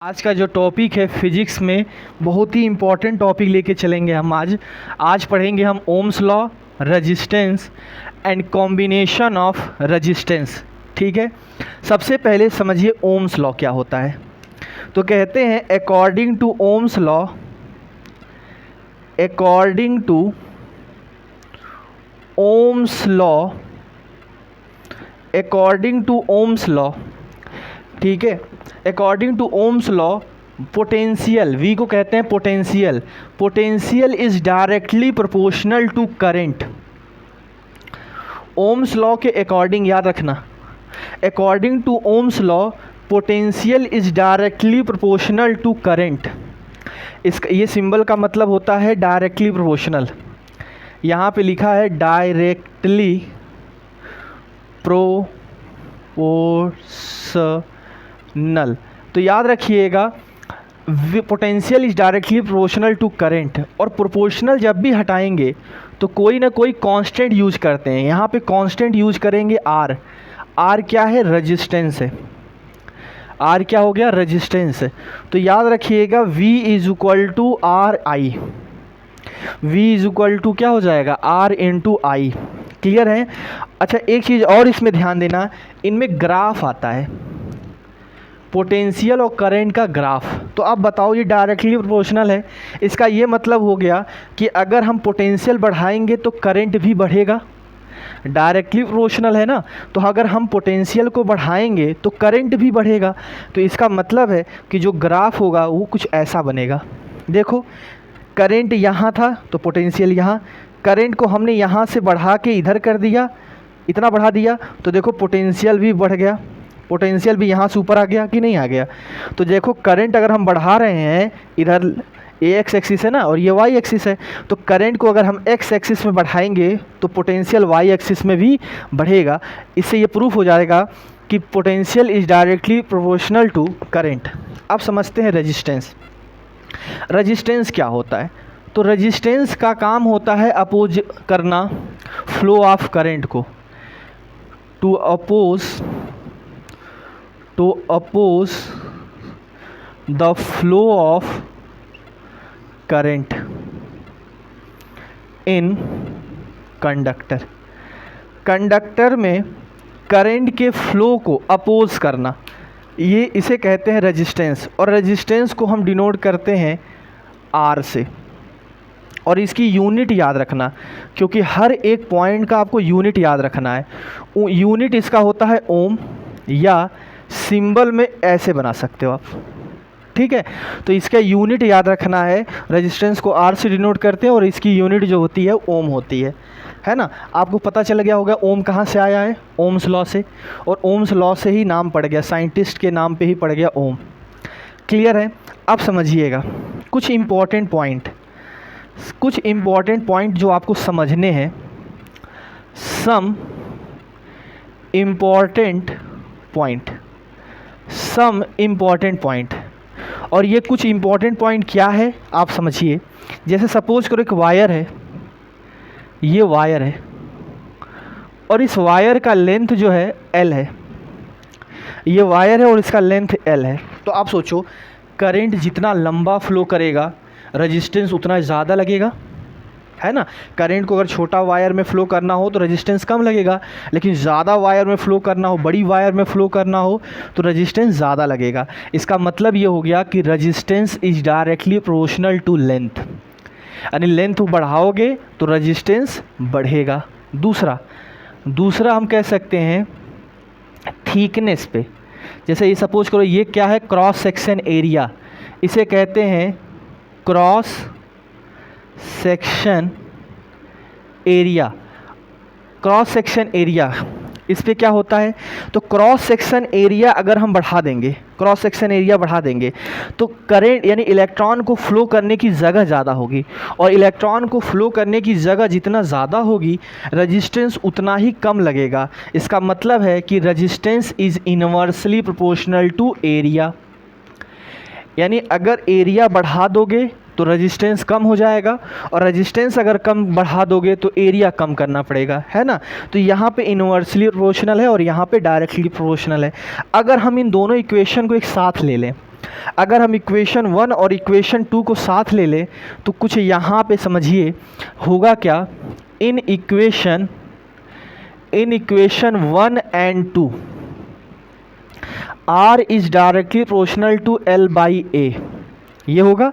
आज का जो टॉपिक है फिजिक्स में बहुत ही इम्पोर्टेंट टॉपिक लेके चलेंगे हम आज पढ़ेंगे हम Ohm's law, resistance and combination of resistance. ठीक है, सबसे पहले समझिए ओम्स लॉ क्या होता है। तो कहते हैं according to Ohm's law, according to Ohm's law, according to Ohm's law, ठीक है, according to Ohm's law potential, V को कहते हैं potential, potential is directly proportional to current. Ohm's law के अकॉर्डिंग याद रखना, according to Ohm's law potential is directly proportional to current. इसका ये सिंबल का मतलब होता है डायरेक्टली प्रोपोर्शनल। यहाँ पे लिखा है डायरेक्टली प्रोपोर्शनल, तो याद रखिएगा potential is directly proportional to current. और प्रोपोर्शनल जब भी हटाएंगे तो कोई ना कोई कांस्टेंट यूज करते हैं। यहाँ पे कांस्टेंट यूज करेंगे आर। आर क्या है? रेजिस्टेंस है। आर क्या हो गया? रेजिस्टेंस है। तो याद रखिएगा V is equal to R I, V is equal to क्या हो जाएगा? Are into I. क्लियर है? अच्छा, एक चीज़ और इसमें ध्यान देना, इनमें ग्राफ आता है, पोटेंशियल और करंट का ग्राफ। तो आप बताओ ये डायरेक्टली प्रोपोर्शनल है, इसका ये मतलब हो गया कि अगर हम पोटेंशियल बढ़ाएंगे तो करंट भी बढ़ेगा। डायरेक्टली प्रोपोर्शनल है ना, तो अगर हम पोटेंशियल को बढ़ाएंगे तो करंट भी बढ़ेगा। तो इसका मतलब है कि जो ग्राफ होगा वो कुछ ऐसा बनेगा। देखो, करंट यहाँ था तो पोटेंशियल यहाँ, करंट को हमने यहाँ से बढ़ा के इधर कर दिया, इतना बढ़ा दिया, तो देखो पोटेंशियल भी बढ़ गया, पोटेंशियल भी यहाँ से ऊपर आ गया कि नहीं आ गया। तो देखो करंट अगर हम बढ़ा रहे हैं, इधर ए एक्स एक्सिस है ना और ये वाई एक्सिस है, तो करंट को अगर हम एक्स एक्सिस में बढ़ाएंगे तो पोटेंशियल वाई एक्सिस में भी बढ़ेगा। इससे ये प्रूफ हो जाएगा कि potential is directly proportional to current. अब समझते हैं रेजिस्टेंस। रेजिस्टेंस क्या होता है? तो रेजिस्टेंस का काम होता है अपोज करना फ्लो ऑफ करंट को, to oppose the flow of current in conductor. Conductor में करंट के फ्लो को अपोज करना, ये इसे कहते हैं रेजिस्टेंस। और रेजिस्टेंस को हम डिनोट करते हैं आर से। और इसकी यूनिट याद रखना, क्योंकि हर एक पॉइंट का आपको यूनिट याद रखना है। यूनिट इसका होता है ओम, या सिंबल में ऐसे बना सकते हो आप। ठीक है, तो इसका यूनिट याद रखना है। रेजिस्टेंस को आर से डिनोट करते हैं और इसकी यूनिट जो होती है ओम होती है ना। आपको पता चल गया होगा ओम कहाँ से आया है? ओम्स लॉ से। और ओम्स लॉ से ही नाम पड़ गया, साइंटिस्ट के नाम पे ही पड़ गया ओम। क्लियर है? अब समझिएगा कुछ इम्पॉर्टेंट पॉइंट जो आपको समझने हैं। Some important point. और ये कुछ इम्पॉर्टेंट पॉइंट क्या है आप समझिए। जैसे सपोज करो एक वायर है, ये वायर है और इस वायर का लेंथ जो है L है। ये वायर है और इसका लेंथ L है। तो आप सोचो करंट जितना लंबा फ्लो करेगा रेजिस्टेंस उतना ज़्यादा लगेगा, है ना। करंट को अगर छोटा वायर में फ़्लो करना हो तो रेजिस्टेंस कम लगेगा, लेकिन ज़्यादा वायर में फ़्लो करना हो, बड़ी वायर में फ़्लो करना हो तो रेजिस्टेंस ज़्यादा लगेगा। इसका मतलब ये हो गया कि resistance is directly proportional to length, यानी लेंथ बढ़ाओगे तो रेजिस्टेंस बढ़ेगा। दूसरा हम कह सकते हैं थिकनेस पे। जैसे ये सपोज करो ये क्या है? क्रॉस सेक्शन एरिया, इसे कहते हैं cross section area. Cross section area इस पे क्या होता है? तो क्रॉस सेक्शन एरिया अगर हम बढ़ा देंगे, क्रॉस सेक्शन एरिया बढ़ा देंगे तो करंट यानी इलेक्ट्रॉन को फ्लो करने की जगह ज़्यादा होगी, और इलेक्ट्रॉन को फ्लो करने की जगह जितना ज़्यादा होगी रेजिस्टेंस उतना ही कम लगेगा। इसका मतलब है कि resistance is inversely proportional to area, यानी अगर एरिया बढ़ा दोगे तो रेजिस्टेंस कम हो जाएगा, और रेजिस्टेंस अगर कम बढ़ा दोगे तो एरिया कम करना पड़ेगा, है ना। तो यहाँ पे इनवर्सली प्रोपोर्शनल है और यहाँ पे डायरेक्टली प्रोपोर्शनल है। अगर हम इन दोनों इक्वेशन को एक साथ ले लें अगर हम इक्वेशन 1 और इक्वेशन 2 को साथ ले लें तो कुछ यहाँ पे समझिए होगा क्या, in equation 1 and 2 R is directly proportional to L by A, ये होगा।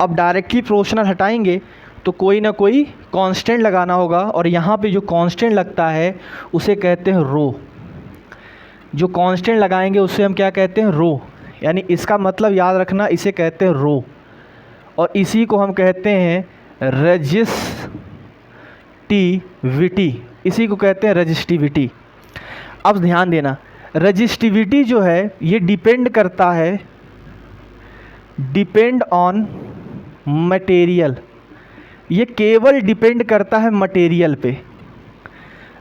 अब डायरेक्टली प्रोपोर्शनल हटाएंगे तो कोई ना कोई कांस्टेंट लगाना होगा, और यहाँ पे जो कांस्टेंट लगता है उसे कहते हैं रो। जो कांस्टेंट लगाएंगे उसे हम क्या कहते हैं, रो। यानी इसका मतलब याद रखना, इसे कहते हैं रो, और इसी को हम कहते हैं रजिस्टिविटी, इसी को कहते हैं रजिस्टिविटी। अब ध्यान देना, रजिस्टिविटी जो है ये डिपेंड करता है, डिपेंड ऑन मटेरियल, ये केवल डिपेंड करता है मटेरियल पे,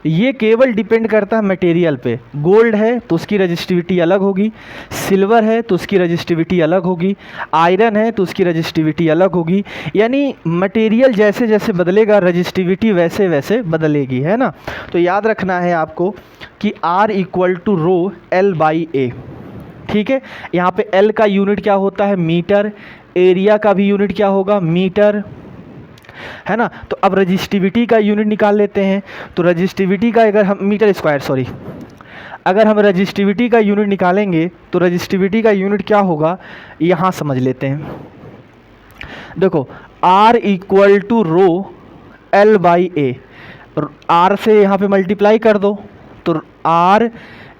ये केवल डिपेंड करता है मटेरियल पे। गोल्ड है तो उसकी रजिस्टिविटी अलग होगी, सिल्वर है तो उसकी रजिस्टिविटी अलग होगी, आयरन है तो उसकी रजिस्टिविटी अलग होगी। यानी मटेरियल जैसे जैसे बदलेगा रजिस्टिविटी वैसे वैसे बदलेगी, है ना। तो याद रखना है आपको कि R equal to rho L by A, ठीक है। यहाँ पे L का यूनिट क्या होता है, मीटर, एरिया का भी यूनिट क्या होगा, मीटर, है ना। तो अब रजिस्टिविटी का यूनिट निकाल लेते हैं। तो रजिस्टिविटी का अगर हम मीटर स्क्वायर, सॉरी, अगर हम रजिस्टिविटी का यूनिट निकालेंगे तो रजिस्टिविटी का यूनिट क्या होगा, यहाँ समझ लेते हैं। देखो R equal to rho L by A, R से यहाँ पे मल्टीप्लाई कर दो तो R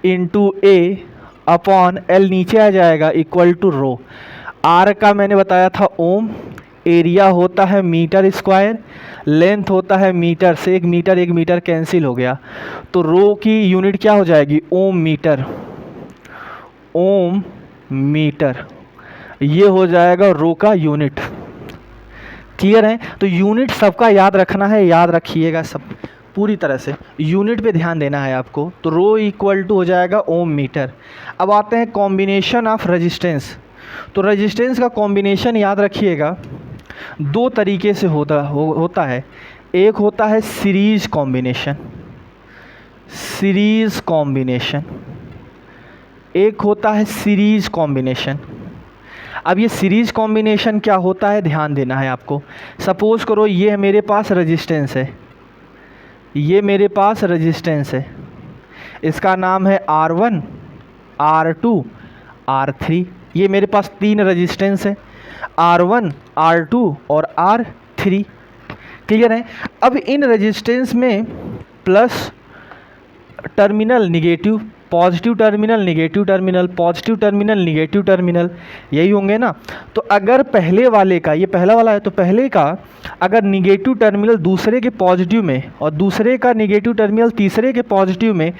into A upon L नीचे आ जाएगा इक्वल टू रो। R का मैंने बताया था ओम, एरिया होता है मीटर स्क्वायर, लेंथ होता है मीटर से, एक मीटर कैंसिल हो गया, तो रो की यूनिट क्या हो जाएगी, ओम मीटर, ओम मीटर, ये हो जाएगा रो का यूनिट। क्लियर है। तो यूनिट सबका याद रखना है, याद रखिएगा सब पूरी तरह से, यूनिट पे ध्यान देना है आपको। तो रो इक्वल टू हो जाएगा ओम मीटर। अब आते हैं कॉम्बिनेशन ऑफ रेजिस्टेंस। तो रेजिस्टेंस का कॉम्बिनेशन याद रखिएगा, दो तरीके से होता है। एक होता है सीरीज कॉम्बिनेशन, एक होता है सीरीज कॉम्बिनेशन। अब ये सीरीज कॉम्बिनेशन क्या होता है, ध्यान देना है आपको। सपोज करो ये मेरे पास रेजिस्टेंस है, ये मेरे पास रेजिस्टेंस है, इसका नाम है R1, R2, R3। ये मेरे पास तीन रेजिस्टेंस है, R1, R2 और R3। क्लियर है। अब इन रेजिस्टेंस में plus terminal negative, positive terminal, negative terminal, positive terminal, negative terminal, यही होंगे ना। तो अगर पहले वाले का, ये पहला वाला है, तो पहले का अगर निगेटिव टर्मिनल दूसरे के पॉजिटिव में और दूसरे का निगेटिव टर्मिनल तीसरे के पॉजिटिव में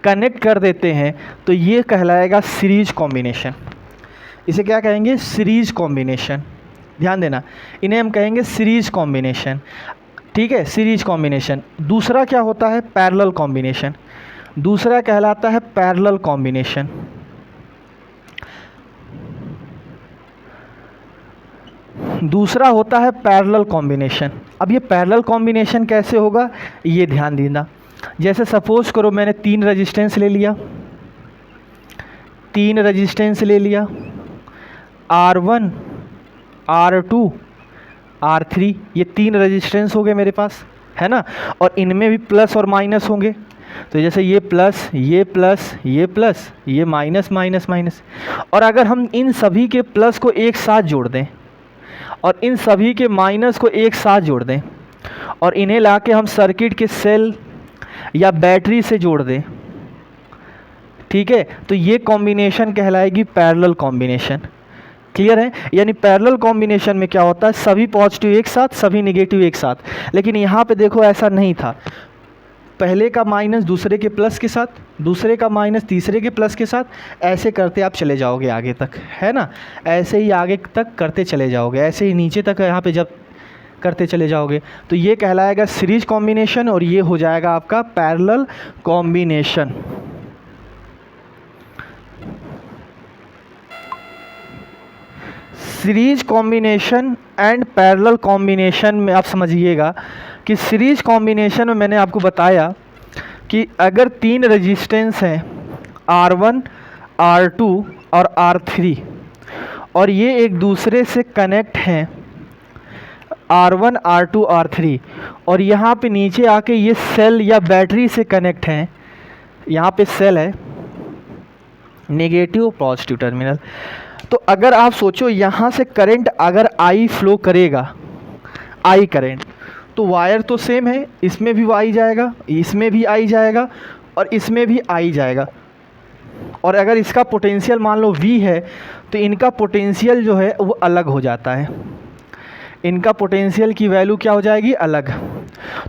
कनेक्ट कर देते हैं तो ये कहलाएगा सीरीज कॉम्बिनेशन। इसे क्या कहेंगे, सीरीज कॉम्बिनेशन। ध्यान देना, इन्हें हम कहेंगे सीरीज कॉम्बिनेशन, ठीक है, सीरीज कॉम्बिनेशन। दूसरा क्या होता है, पैरेलल कॉम्बिनेशन, दूसरा कहलाता है पैरेलल कॉम्बिनेशन। दूसरा होता है पैरेलल कॉम्बिनेशन। अब ये पैरेलल कॉम्बिनेशन कैसे होगा, ये ध्यान देना। जैसे सपोज करो मैंने तीन रेजिस्टेंस ले लिया, तीन रेजिस्टेंस ले लिया, R1, R2, R3, ये तीन रेजिस्टेंस हो गए मेरे पास, है ना। और इनमें भी प्लस और माइनस होंगे, तो जैसे ये प्लस, ये प्लस, ये प्लस, ये माइनस, माइनस, माइनस। और अगर हम इन सभी के प्लस को एक साथ जोड़ दें और इन सभी के माइनस को एक साथ जोड़ दें और इन्हें लाके हम सर्किट के सेल या बैटरी से जोड़ दें, ठीक है, तो ये कॉम्बिनेशन कहलाएगी पैरेलल कॉम्बिनेशन। क्लियर है। यानी पैरेलल कॉम्बिनेशन में क्या होता है, सभी पॉजिटिव एक साथ, सभी नेगेटिव एक साथ। लेकिन यहाँ पे देखो ऐसा नहीं था, पहले का माइनस दूसरे के प्लस के साथ, दूसरे का माइनस तीसरे के प्लस के साथ, ऐसे करते आप चले जाओगे आगे तक, है ना। ऐसे ही आगे तक करते चले जाओगे, ऐसे ही नीचे तक यहाँ पे जब करते चले जाओगे तो ये कहलाएगा सीरीज कॉम्बिनेशन और ये हो जाएगा आपका parallel combination. Series combination and parallel combination में आप समझिएगा कि सीरीज कॉम्बिनेशन में मैंने आपको बताया कि अगर तीन रेजिस्टेंस हैं R1, R2 और R3 और ये एक दूसरे से कनेक्ट हैं R1 R2 R3, और यहाँ पे नीचे आके ये सेल या बैटरी से कनेक्ट हैं। यहाँ पे सेल है, नेगेटिव पॉजिटिव टर्मिनल। तो अगर आप सोचो यहाँ से करंट अगर I फ्लो करेगा, I करंट, तो वायर तो सेम है, इसमें भी I जाएगा, इसमें भी I जाएगा और इसमें भी I जाएगा। और अगर इसका पोटेंशियल मान लो V है तो इनका पोटेंशियल जो है वो अलग हो जाता है, इनका पोटेंशियल की वैल्यू क्या हो जाएगी, अलग।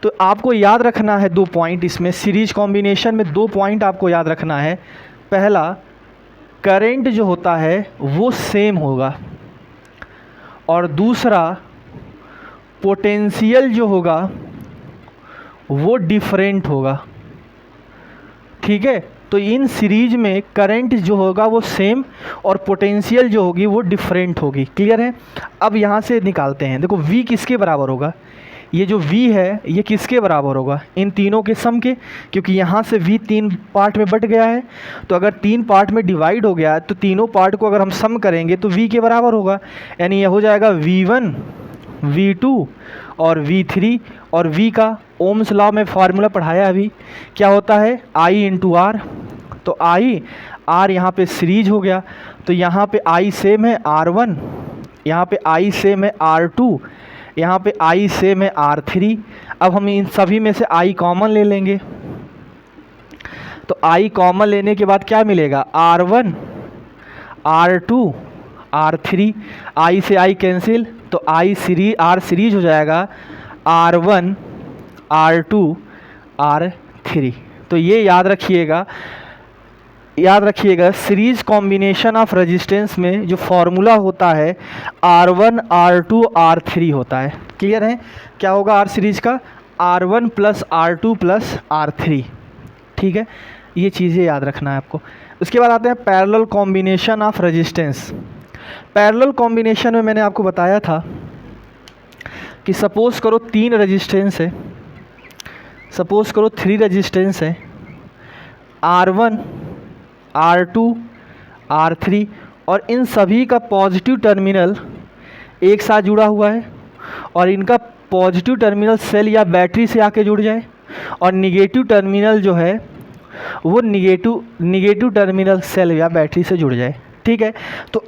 तो आपको याद रखना है 2 पॉइंट, इसमें सीरीज कॉम्बिनेशन में 2 पॉइंट आपको याद रखना है। पहला, करंट जो होता है वो सेम होगा, और दूसरा पोटेंशियल जो होगा वो डिफरेंट होगा। ठीक है, तो इन सीरीज में करंट जो होगा वो सेम और पोटेंशियल जो होगी वो डिफरेंट होगी। क्लियर है? अब यहाँ से निकालते हैं। देखो V किसके बराबर होगा, ये जो V है ये किसके बराबर होगा, इन तीनों के सम के, क्योंकि यहाँ से V 3 पार्ट में बट गया है। तो अगर 3 पार्ट में डिवाइड हो गया तो तीनों पार्ट को अगर हम सम करेंगे तो V के बराबर होगा, यानी यह हो जाएगा V1 V2 और V3। और V का ओम्स लॉ में फार्मूला पढ़ाया अभी, क्या होता है, I इंटू R। तो I R यहाँ पे सीरीज हो गया, तो यहाँ पे I सेम है R1, यहाँ पे I सेम है R2, यहाँ पे I सेम है R3। अब हम इन सभी में से I कॉमन ले लेंगे, तो I कॉमन लेने के बाद क्या मिलेगा, R1 R2 R3, I से I कैंसिल, तो I सीरीज R सीरीज हो जाएगा R1 R2 R3। तो ये याद रखिएगा सीरीज कॉम्बिनेशन ऑफ रेजिस्टेंस में जो फॉर्मूला होता है R1 R2 R3 होता है। क्लियर है? क्या होगा R सीरीज का, R1 plus R2 plus R3। ठीक है, ये चीज़ें याद रखना है आपको। उसके बाद आते हैं parallel combination of resistance. Parallel combination में मैंने आपको बताया था कि सपोज़ करो 3 रेजिस्टेंस है, सपोज़ करो 3 रेजिस्टेंस है, R1 R2 R3, और इन सभी का पॉजिटिव टर्मिनल एक साथ जुड़ा हुआ है, और इनका पॉजिटिव टर्मिनल सेल या बैटरी से आके जुड़ जाए, और निगेटिव टर्मिनल जो है वो निगेटिव टर्मिनल सेल या बैटरी से जुड़ जाए। ठीक है, तो